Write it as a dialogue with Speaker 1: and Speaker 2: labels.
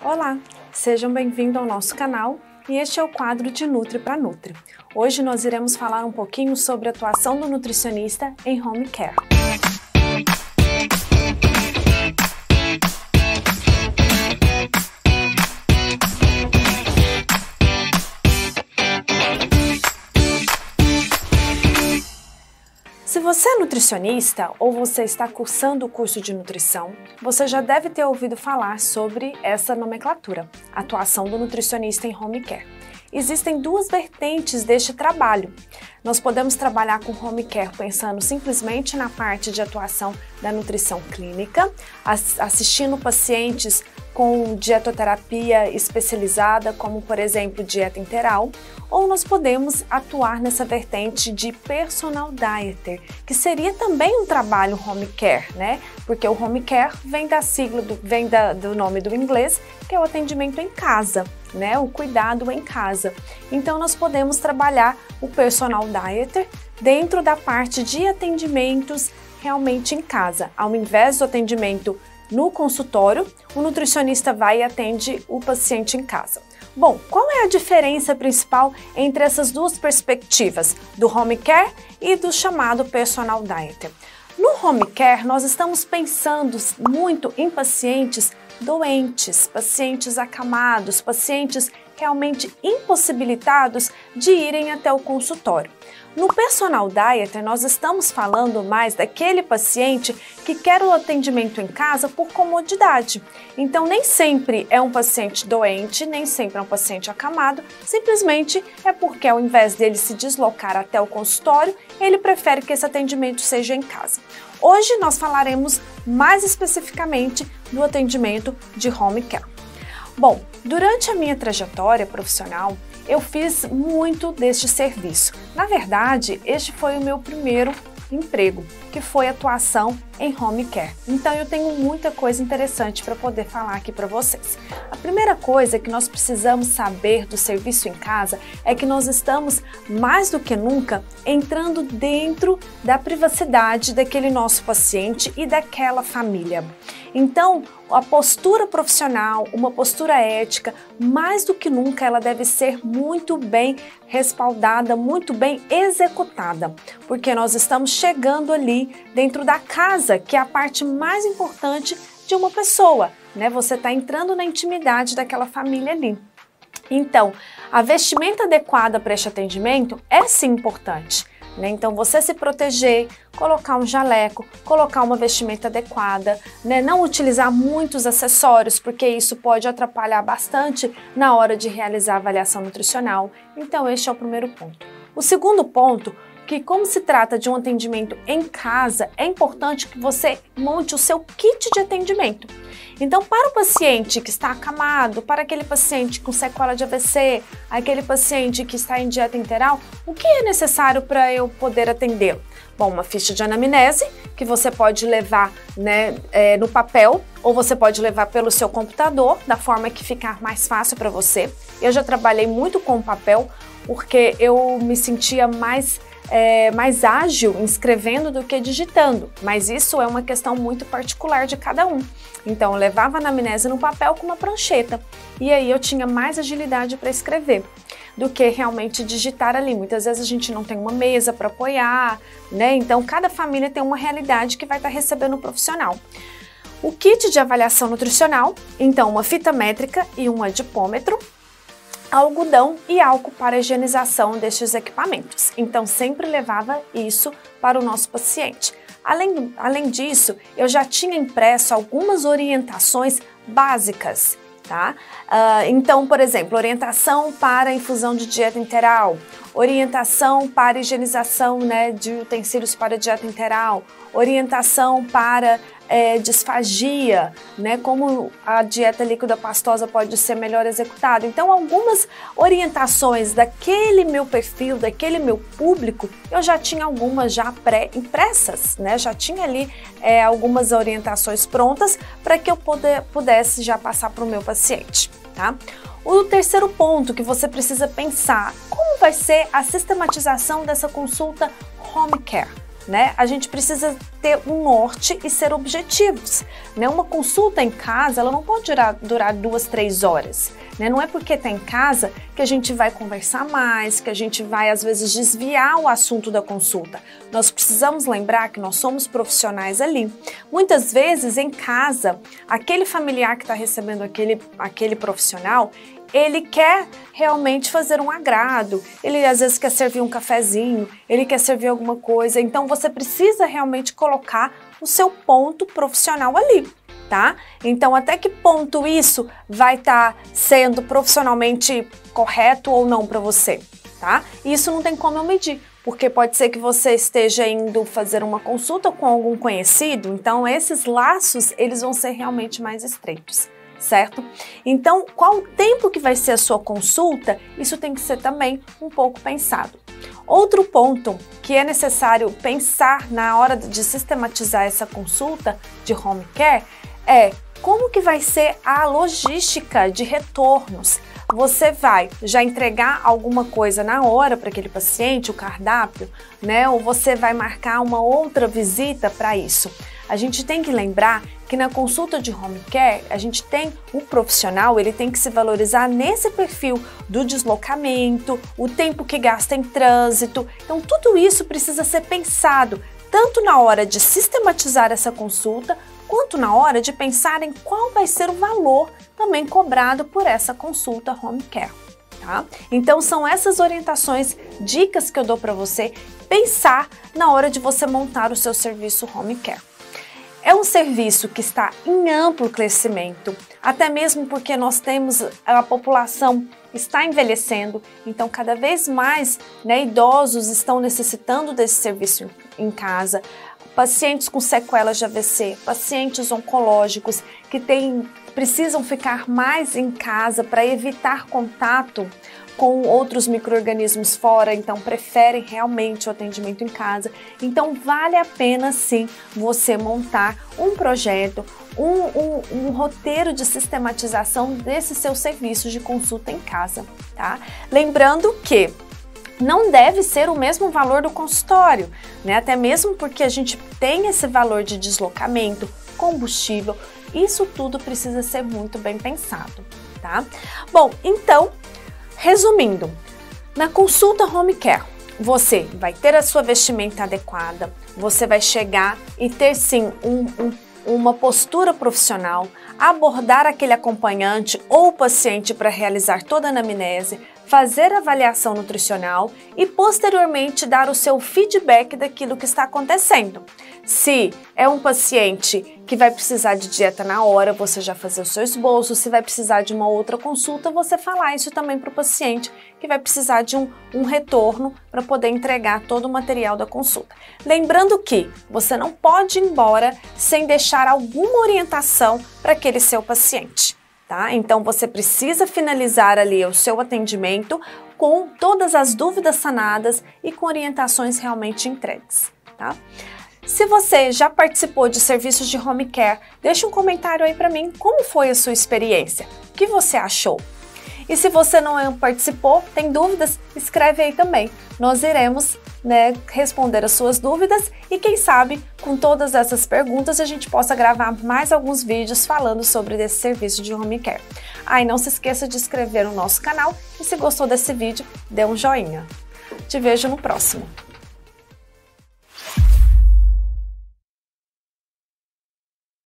Speaker 1: Olá, sejam bem-vindos ao nosso canal e este é o quadro de Nutri para Nutri. Hoje nós iremos falar um pouquinho sobre a atuação do nutricionista em home care. Se você é nutricionista ou você está cursando o curso de nutrição, você já deve ter ouvido falar sobre essa nomenclatura, atuação do nutricionista em home care. Existem duas vertentes deste trabalho. Nós podemos trabalhar com home care pensando simplesmente na parte de atuação da nutrição clínica, assistindo pacientes com dietoterapia especializada, como por exemplo dieta interal, ou nós podemos atuar nessa vertente de personal dieter, que seria também um trabalho home care, né? Porque o home care vem da sigla, do nome do inglês, que é o atendimento em casa, né? O cuidado em casa. Então nós podemos trabalhar o personal dieter dentro da parte de atendimentos realmente em casa. Ao invés do atendimento no consultório, o nutricionista vai e atende o paciente em casa. Bom, qual é a diferença principal entre essas duas perspectivas, do home care e do chamado personal dieter? No home care, nós estamos pensando muito em pacientes doentes, pacientes acamados, pacientes realmente impossibilitados de irem até o consultório. No personal dieter, nós estamos falando mais daquele paciente que quer o atendimento em casa por comodidade. Então, nem sempre é um paciente doente, nem sempre é um paciente acamado, simplesmente é porque ao invés dele se deslocar até o consultório, ele prefere que esse atendimento seja em casa. Hoje nós falaremos mais especificamente do atendimento de home care. Bom, durante a minha trajetória profissional, eu fiz muito deste serviço. Na verdade, este foi o meu primeiro emprego, que foi atuação em home care. Então eu tenho muita coisa interessante para poder falar aqui para vocês. A primeira coisa que nós precisamos saber do serviço em casa é que nós estamos, mais do que nunca, entrando dentro da privacidade daquele nosso paciente e daquela família. Então, a postura profissional, uma postura ética, mais do que nunca, ela deve ser muito bem respaldada, muito bem executada, porque nós estamos chegando ali dentro da casa, que é a parte mais importante de uma pessoa, né? Você está entrando na intimidade daquela família ali. Então, a vestimenta adequada para este atendimento é sim importante. Então você se proteger, colocar um jaleco, colocar uma vestimenta adequada, né? Não utilizar muitos acessórios, porque isso pode atrapalhar bastante na hora de realizar a avaliação nutricional. Então este é o primeiro ponto. O segundo ponto, que como se trata de um atendimento em casa, é importante que você monte o seu kit de atendimento. Então, para o paciente que está acamado, para aquele paciente com sequela de AVC, aquele paciente que está em dieta interal, o que é necessário para eu poder atendê-lo? Bom, uma ficha de anamnese, que você pode levar, né, no papel, ou você pode levar pelo seu computador, da forma que ficar mais fácil para você. Eu já trabalhei muito com papel, porque eu me sentia mais ágil escrevendo do que digitando, mas isso é uma questão muito particular de cada um. Então eu levava a anamnese no papel com uma prancheta e aí eu tinha mais agilidade para escrever do que realmente digitar ali. Muitas vezes a gente não tem uma mesa para apoiar, né? Então cada família tem uma realidade que vai estar recebendo o profissional. O kit de avaliação nutricional, então uma fita métrica e um adipômetro, algodão e álcool para a higienização destes equipamentos. Então sempre levava isso para o nosso paciente. Além disso, eu já tinha impresso algumas orientações básicas, tá? Então, por exemplo, orientação para infusão de dieta interal, orientação para higienização, né, de utensílios para dieta interal, orientação para disfagia, né, como a dieta líquida pastosa pode ser melhor executada. Então, algumas orientações daquele meu perfil, daquele meu público, eu já tinha algumas já pré-impressas, né, já tinha ali algumas orientações prontas para que eu pudesse já passar para o meu paciente, tá? O terceiro ponto que você precisa pensar, como vai ser a sistematização dessa consulta home care? né? A gente precisa ter um norte e ser objetivos, né? Uma consulta em casa, ela não pode durar 2, 3 horas, né? Não é porque está em casa que a gente vai conversar mais, que a gente vai, às vezes, desviar o assunto da consulta. Nós precisamos lembrar que nós somos profissionais ali. Muitas vezes, em casa, aquele familiar que está recebendo aquele profissional, ele quer realmente fazer um agrado, ele às vezes quer servir um cafezinho, ele quer servir alguma coisa, então você precisa realmente colocar o seu ponto profissional ali, tá? Então até que ponto isso vai estar sendo profissionalmente correto ou não para você, tá? Isso não tem como eu medir, porque pode ser que você esteja indo fazer uma consulta com algum conhecido, então esses laços eles vão ser realmente mais estreitos. Certo? Então, qual o tempo que vai ser a sua consulta? Isso tem que ser também um pouco pensado. Outro ponto que é necessário pensar na hora de sistematizar essa consulta de home care é como que vai ser a logística de retornos. Você vai já entregar alguma coisa na hora para aquele paciente, o cardápio, né? Ou você vai marcar uma outra visita para isso. A gente tem que lembrar que na consulta de home care, a gente tem o profissional, ele tem que se valorizar nesse perfil do deslocamento, o tempo que gasta em trânsito. Então, tudo isso precisa ser pensado, tanto na hora de sistematizar essa consulta, quanto na hora de pensar em qual vai ser o valor também cobrado por essa consulta home care. Tá? Então, são essas orientações, dicas que eu dou para você pensar na hora de você montar o seu serviço home care. É um serviço que está em amplo crescimento, até mesmo porque nós temos a população está envelhecendo, então cada vez mais, né, idosos estão necessitando desse serviço em casa, pacientes com sequelas de AVC, pacientes oncológicos que precisam ficar mais em casa para evitar contato com outros micro-organismos fora, então preferem realmente o atendimento em casa. Então vale a pena sim você montar um projeto, um roteiro de sistematização desse seu serviço de consulta em casa, tá? Lembrando que não deve ser o mesmo valor do consultório, né? Até mesmo porque a gente tem esse valor de deslocamento, combustível, isso tudo precisa ser muito bem pensado, tá? Bom, então, resumindo, na consulta home care, você vai ter a sua vestimenta adequada, você vai chegar e ter sim uma postura profissional, abordar aquele acompanhante ou paciente para realizar toda a anamnese, fazer a avaliação nutricional e posteriormente dar o seu feedback daquilo que está acontecendo. Se é um paciente que vai precisar de dieta na hora, você já fazer o seu esboço. Se vai precisar de uma outra consulta, você falar isso também para o paciente que vai precisar de um retorno para poder entregar todo o material da consulta. Lembrando que você não pode ir embora sem deixar alguma orientação para aquele seu paciente. Tá? Então você precisa finalizar ali o seu atendimento com todas as dúvidas sanadas e com orientações realmente entregues. Tá? Se você já participou de serviços de home care, deixa um comentário aí para mim como foi a sua experiência, o que você achou. E se você não participou, tem dúvidas, escreve aí também. Nós iremos, né, responder as suas dúvidas e quem sabe com todas essas perguntas a gente possa gravar mais alguns vídeos falando sobre esse serviço de home care. E não se esqueça de se inscrever no nosso canal e se gostou desse vídeo, dê um joinha. Te vejo no próximo.